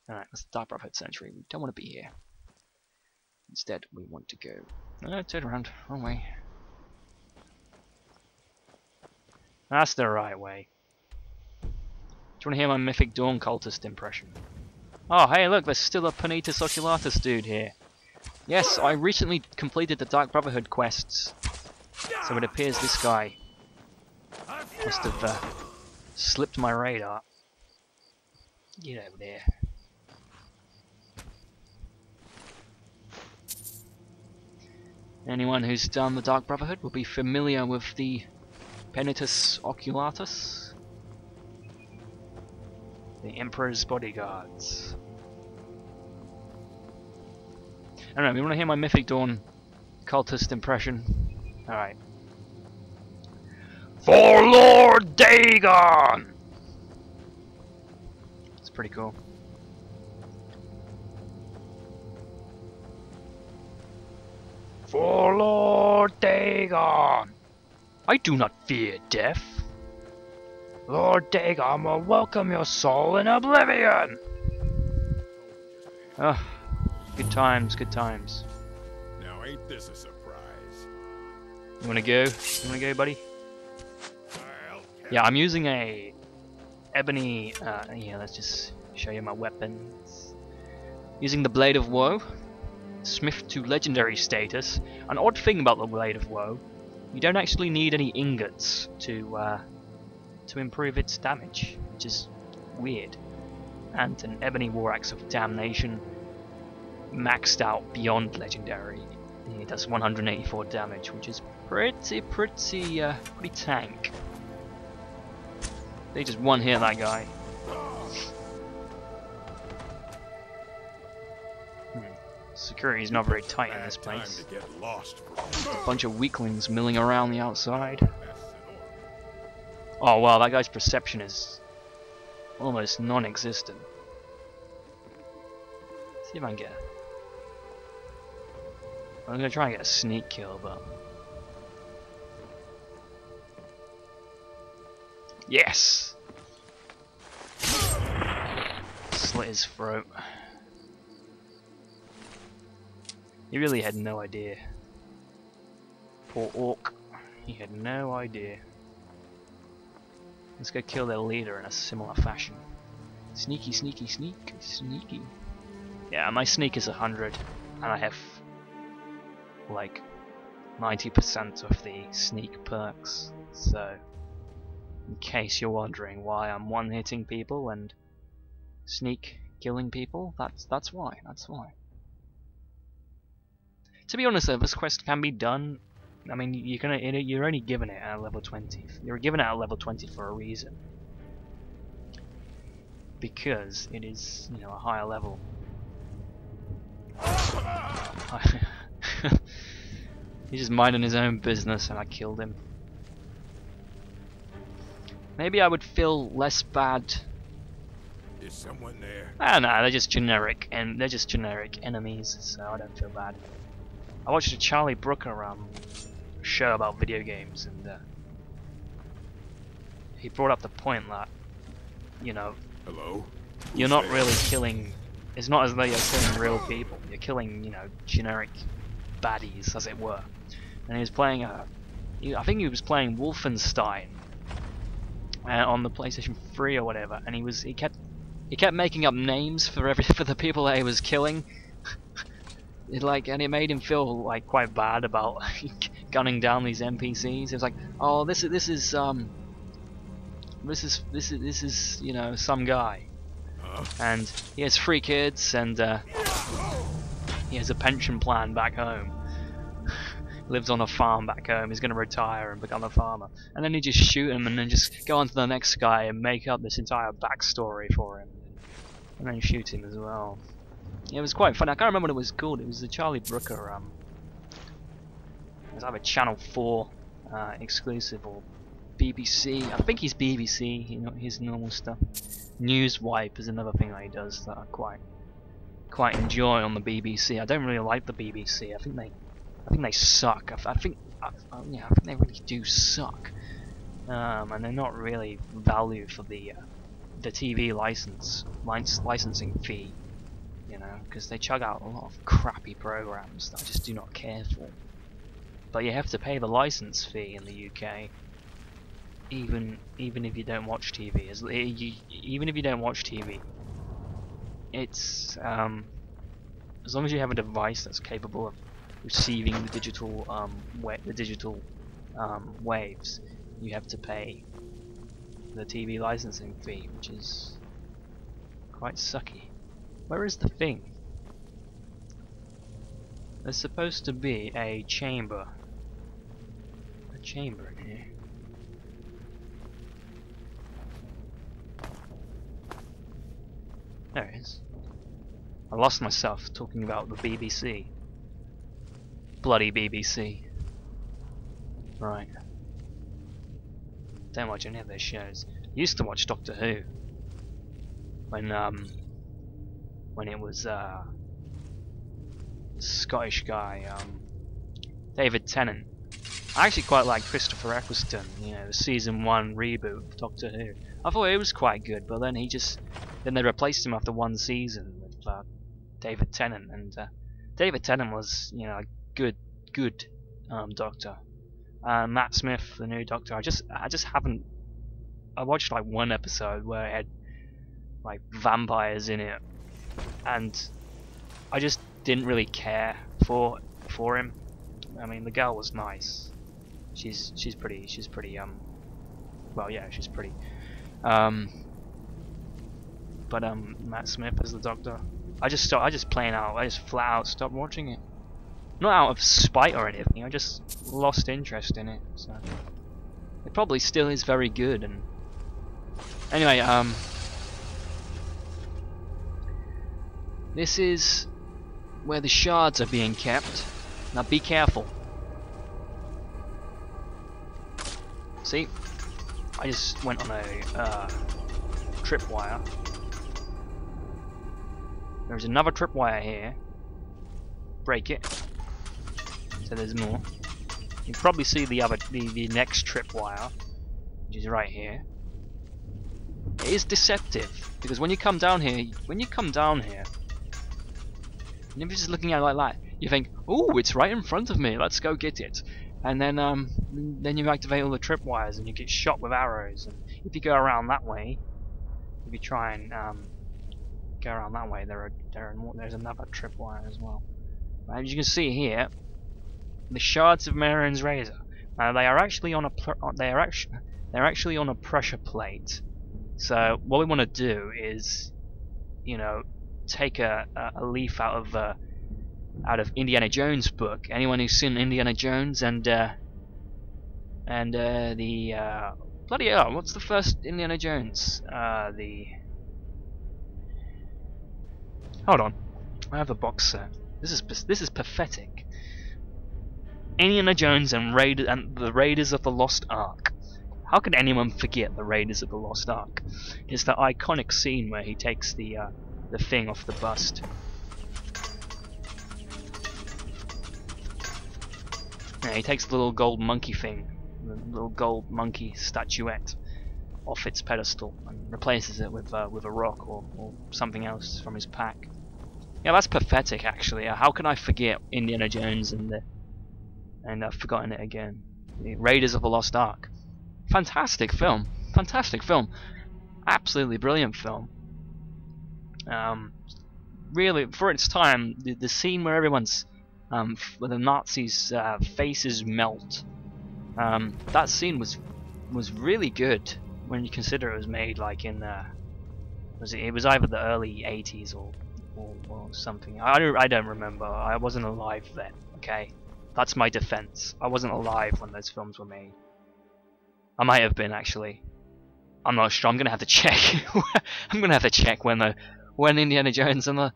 Alright, that's the Dark Brotherhood Sanctuary. We don't want to be here. Instead, we want to go... turn around. Wrong way. That's the right way. Do you want to hear my Mythic Dawn cultist impression? Oh, hey, look, there's still a Panitas Oculatus dude here. Yes, I recently completed the Dark Brotherhood quests. So it appears this guy must have slipped my radar. Get over there. Anyone who's done the Dark Brotherhood will be familiar with the Panitas Oculatus, the Emperor's bodyguards. I don't know, you want to hear my Mythic Dawn cultist impression? Alright. For Lord Dagon! It's pretty cool. For Lord Dagon! I do not fear death. Lord Dagon will welcome your soul in oblivion! Oh, good times, good times. Now ain't this a surprise? You wanna go? You wanna go, buddy? Yeah, I'm using a ebony, yeah, let's just show you my weapons. Using the Blade of Woe. Smith to legendary status. An odd thing about the Blade of Woe, you don't actually need any ingots to improve its damage, which is weird. And an Ebony War Axe of Damnation, maxed out beyond legendary. It does 184 damage, which is pretty tank. They just one hit that guy. Security is not very tight in this place. A bunch of weaklings milling around the outside. Oh wow, that guy's perception is almost non-existent. See if I can get. I'm gonna try and get a sneak kill, but yes, slit his throat. He really had no idea. Poor orc. He had no idea. Let's go kill their leader in a similar fashion. Sneaky, sneaky, sneak, sneaky. Yeah, my sneak is 100, and I have like 90% of the sneak perks. So, in case you're wondering why I'm one-hitting people and sneak killing people, that's why. That's why. To be honest though, this quest can be done. I mean, you're only given it at level 20. You're given it at level 20 for a reason. Because it is, you know, a higher level. He's just minding his own business and I killed him. Maybe I would feel less bad. Is someone there? Ah no, they're just generic enemies, so I don't feel bad. I watched a Charlie Brooker show about video games, and he brought up the point that, you know, hello? You're not really killing. It's not as though you're killing real people. You're killing, you know, generic baddies, as it were. And he was playing I think he was playing Wolfenstein on the PlayStation 3 or whatever, and he kept making up names for the people that he was killing. And it made him feel like quite bad about gunning down these NPCs. It was like, oh, this is you know, some guy, and he has 3 kids, and he has a pension plan back home. Lives on a farm back home. He's gonna retire and become a farmer, and then you just shoot him, and then just go on to the next guy and make up this entire backstory for him, and then shoot him as well. It was quite fun. I can't remember what it was called. It was the Charlie Brooker. It was either Channel 4 exclusive or BBC. I think he's BBC. You know, his normal stuff. Newswipe is another thing that he does that I quite enjoy on the BBC. I don't really like the BBC. I think they suck. I think they really do suck. And they're not really value for the the TV licensing fee, you know, because they chug out a lot of crappy programs that I just do not care for. But you have to pay the license fee in the UK, even if you don't watch TV. Even if you don't watch TV, it's as long as you have a device that's capable of receiving the digital waves, you have to pay the TV licensing fee, which is quite sucky. Where is the thing? There's supposed to be a chamber in here. There it is. I lost myself talking about the BBC. Bloody BBC. Right. Don't watch any of their shows. Used to watch Doctor Who when it was Scottish guy David Tennant. I actually quite like Christopher Eccleston, you know, the season 1 reboot of Doctor Who. I thought it was quite good, but then they replaced him after 1 season with David Tennant, and David Tennant was, you know, a good Doctor. Matt Smith, the new Doctor, I just haven't. I watched like 1 episode where it had like vampires in it, and I just didn't really care for him. I mean, the girl was nice. She's pretty. Well, yeah, she's pretty. But Matt Smith as the Doctor, I just flat out stopped watching it. Not out of spite or anything. I just lost interest in it. So it probably still is very good. And anyway, this is where the shards are being kept. Now be careful. See, I just went on a tripwire. There's another tripwire here. Break it. So there's more. You can probably see the next tripwire, which is right here. It is deceptive because when you come down here, and if you're just looking at it like that, you think, "Oh, it's right in front of me. Let's go get it." And then you activate all the tripwires and you get shot with arrows. And if you go around that way, if you try and go around that way, there's another tripwire as well. As you can see here, the shards of Mehrunes Razor. Now they are actually on a pressure plate. So what we want to do is, you know, take a leaf out of Indiana Jones' book. Anyone who's seen Indiana Jones and the bloody hell, what's the first Indiana Jones? Hold on, I have the box set. This is pathetic. Indiana Jones and the Raiders of the Lost Ark. How could anyone forget the Raiders of the Lost Ark? It's that iconic scene where he takes the thing off the bust. Yeah, he takes the little gold monkey thing, the little gold monkey statuette, off its pedestal and replaces it with a rock or something else from his pack. Yeah, that's pathetic actually. How can I forget Indiana Jones and I've forgotten it again. The Raiders of the Lost Ark. Fantastic film. Fantastic film. Absolutely brilliant film. Really, for its time, the scene where everyone's where the Nazis' faces melt. That scene was really good when you consider it was made like in it was either the early 80s or something. I don't remember. I wasn't alive then. Okay, that's my defense. I wasn't alive when those films were made. I might have been actually. I'm not sure. I'm gonna have to check. I'm gonna have to check when Indiana Jones and the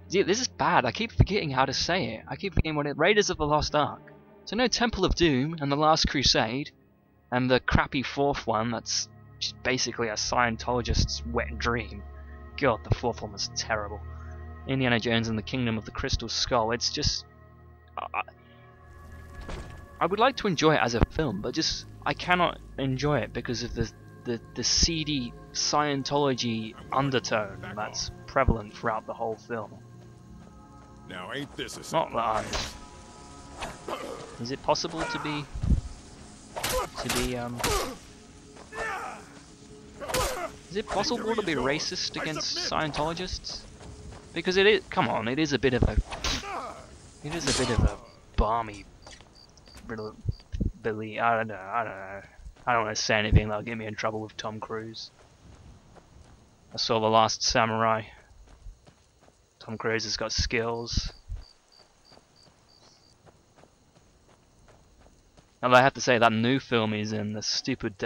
this is bad. I keep forgetting how to say it. I keep forgetting Raiders of the Lost Ark. So no Temple of Doom and the Last Crusade, and the crappy 4th one that's just basically a Scientologist's wet dream. God, the 4th one was terrible. Indiana Jones and the Kingdom of the Crystal Skull. It's just I would like to enjoy it as a film, but just I cannot enjoy it because of the the seedy Scientology undertone that's prevalent throughout the whole film. Now ain't this a Not surprise? that is it possible to be is it possible to be racist against Scientologists? Because it is, come on, it is a bit of a balmy Billy, I don't know. I don't want to say anything that'll get me in trouble with Tom Cruise. I saw The Last Samurai. Tom Cruise has got skills. And I have to say that new film he's in, the stupid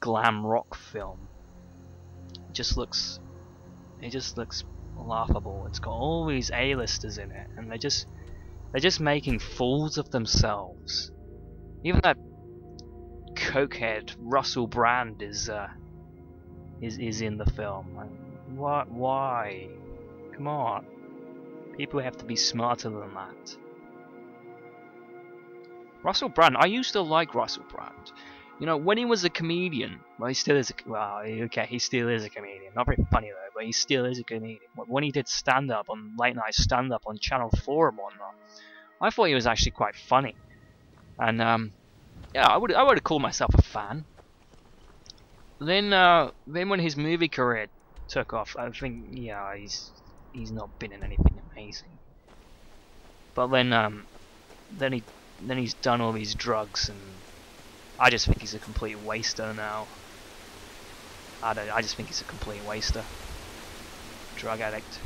glam rock film, it just looks laughable. It's got all these A-listers in it, and they're just making fools of themselves. Even that cokehead Russell Brand is in the film. What? Why? Come on. People have to be smarter than that. Russell Brand. I used to like Russell Brand. You know, when he was a comedian. Well, he still is. He still is a comedian. Not very funny though, but he still is a comedian. When he did stand-up on late night stand-up on Channel 4 and whatnot, I thought he was actually quite funny. And yeah, I would have called myself a fan. Then when his movie career took off, I think he's not been in anything amazing. But then he's done all these drugs, and I just think he's a complete waster now. I just think he's a complete waster. Drug addict.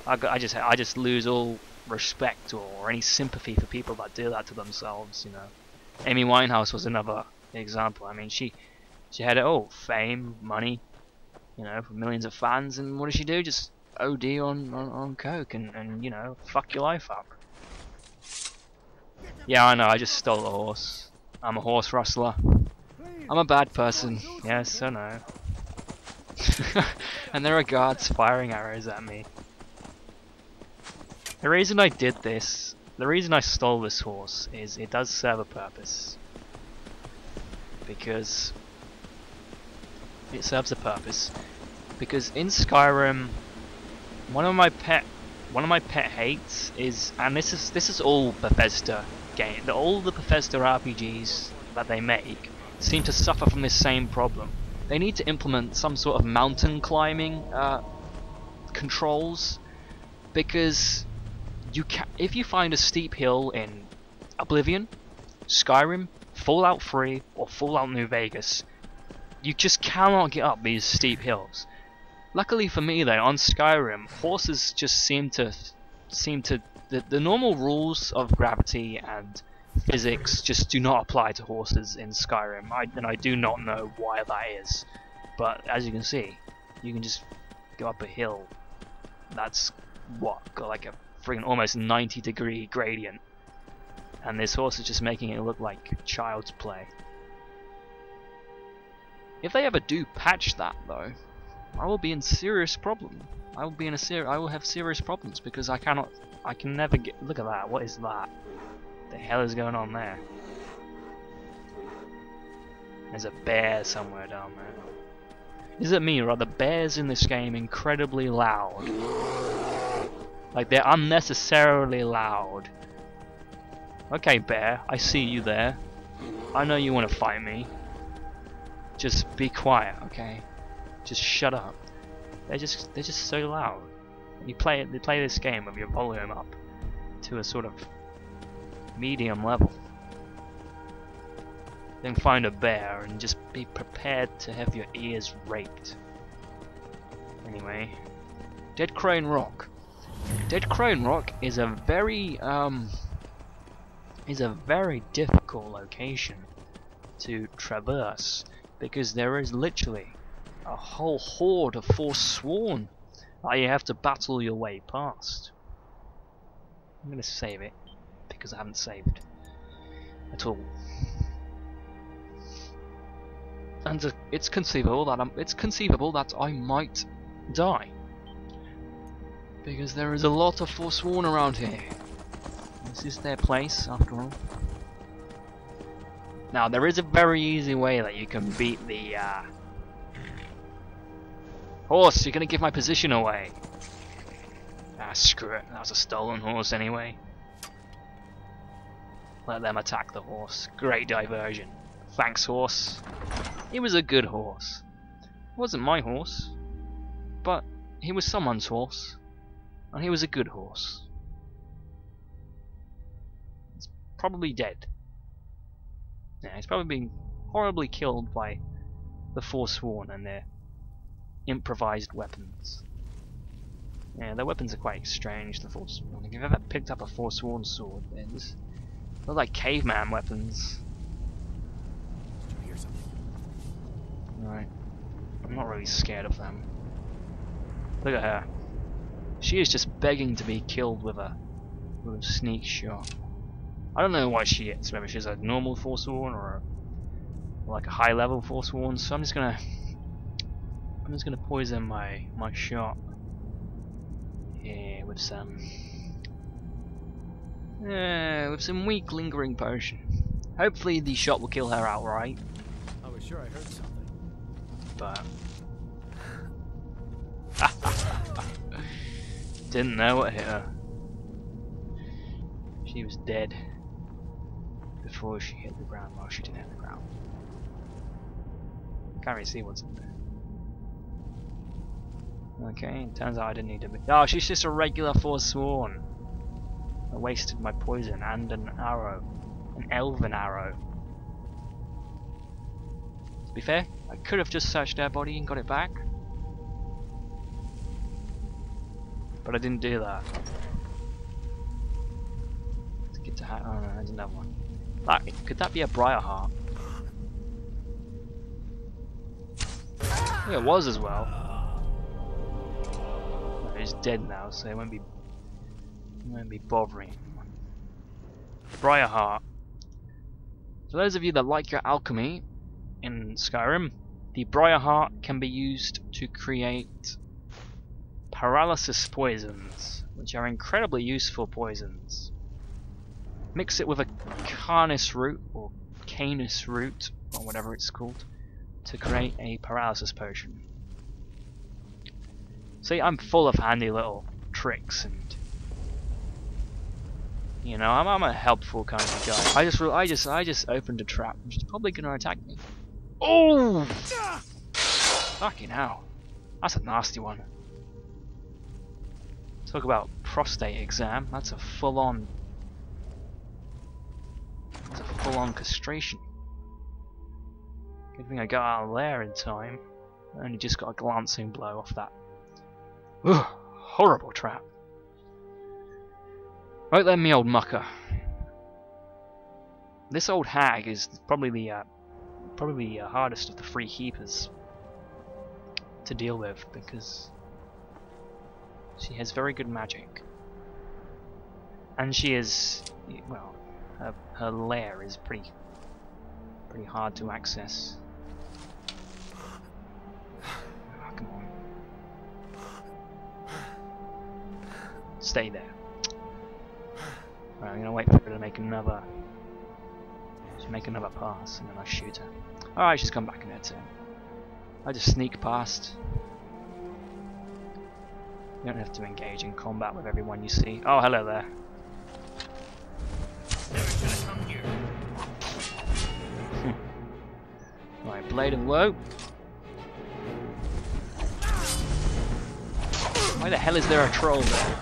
I just lose all respect or any sympathy for people that do that to themselves, you know. Amy Winehouse was another example. I mean, she had fame, money, you know, millions of fans, and what did she do? Just OD on coke and you know, fuck your life up. Yeah, I know, I just stole a horse. I'm a horse rustler. I'm a bad person. Yes, I know. And there are guards firing arrows at me. The reason I did this, the reason I stole this horse, is it does serve a purpose. Because it serves a purpose. Because in Skyrim, one of my pet hates is, and this is all Bethesda game, all the Bethesda RPGs that they make seem to suffer from this same problem. They need to implement some sort of mountain climbing controls, because if you find a steep hill in Oblivion, Skyrim, Fallout 3, or Fallout New Vegas, you just cannot get up these steep hills. Luckily for me though, on Skyrim, horses just seem to the normal rules of gravity and physics just do not apply to horses in Skyrim. I do not know why that is, but as you can see, you can just go up a hill that's got like a friggin' almost 90-degree gradient, and this horse is just making it look like child's play. If they ever do patch that though, I will be in serious problem. I will have serious problems, because I can never get. Look at that. What is that? The hell is going on there? There's a bear somewhere down there. Is it me, or are the bears in this game incredibly loud? Like, they're unnecessarily loud. Okay, bear, I see you there. I know you want to fight me. Just be quiet, okay? Just shut up. They're just so loud. They play this game with your volume up to a sort of medium level. Then find a bear and just be prepared to have your ears raped. Anyway, Dead Crane Rock. Dead Crane Rock is a very difficult location to traverse, because there is literally a whole horde of Forsworn that you have to battle your way past. I'm gonna save it, because I haven't saved at all. And it's conceivable that I might die, because there is a lot of Forsworn around here. This is their place, after all. Now, there is a very easy way that you can beat the Horse, you're gonna give my position away. Ah, screw it. That was a stolen horse anyway. Let them attack the horse. Great diversion. Thanks, horse. He was a good horse. It wasn't my horse, but he was someone's horse, and he was a good horse. He's probably dead. Yeah, he's probably been horribly killed by the Forsworn and their improvised weapons. Yeah, their weapons are quite strange, the Forsworn. If you've ever picked up a Forsworn sword, they're like caveman weapons. Right. I'm not really scared of them. Look at her. She is just begging to be killed with a sneak shot. I don't know what she is, whether she's a normal Forsworn or like a high level Forsworn, so I'm just gonna poison my shot here with some weak lingering potion. Hopefully the shot will kill her outright. I was sure I heard something. But didn't know what hit her. She was dead before she hit the ground. Well, she didn't hit the ground. Can't really see what's in there. Okay, turns out I didn't need to be. Oh, she's just a regular Forsworn. I wasted my poison and an arrow. An elven arrow. To be fair, I could have just searched her body and got it back. But I didn't do that. To get to oh no, there's another one. Could that be a Briarheart? Yeah, it was as well. He's dead now, so it won't be bothering. Briarheart. For those of you that like your alchemy in Skyrim, the Briarheart can be used to create paralysis poisons, which are incredibly useful poisons. Mix it with a Canis root or Canis root or whatever it's called to create a paralysis potion. See, I'm full of handy little tricks, and you know, I'm a helpful kind of guy. I just opened a trap, which is probably gonna attack me. Oh! Fucking hell, that's a nasty one. Talk about prostate exam. That's a full-on castration. Good thing I got out of there in time. I only just got a glancing blow off that. Ugh, horrible trap. Right then, me old mucker. This old hag is probably the hardest of the three keepers to deal with, because she has very good magic, and she is, well, her lair is pretty hard to access. Oh, come on. Stay there. Right, I'm gonna wait for her to make another pass, and then I shoot her. Alright, she's come back in her turn. I just sneak past. You don't have to engage in combat with everyone you see. Oh, hello there. Right, blade of woe. Why the hell is there a troll there?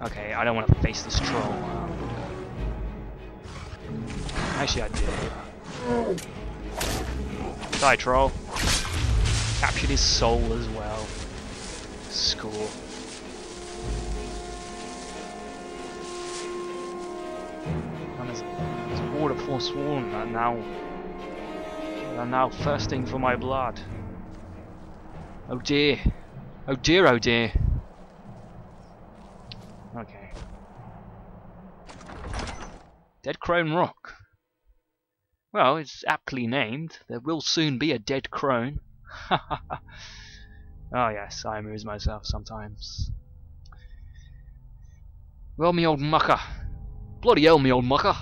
Okay, I don't want to face this troll. Actually, I do. Die, troll. Captured his soul as well. Score. And there's a horde of Forsworn that are now thirsting for my blood. Oh dear. Oh dear, oh dear. Okay. Dead Crone Rock. Well, it's aptly named. There will soon be a dead crone. Oh yes, I amuse myself sometimes. Well, me old mucker. Bloody hell, me old mucker.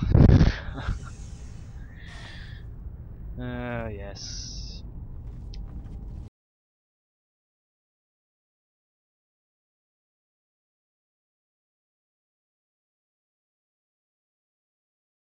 Yes.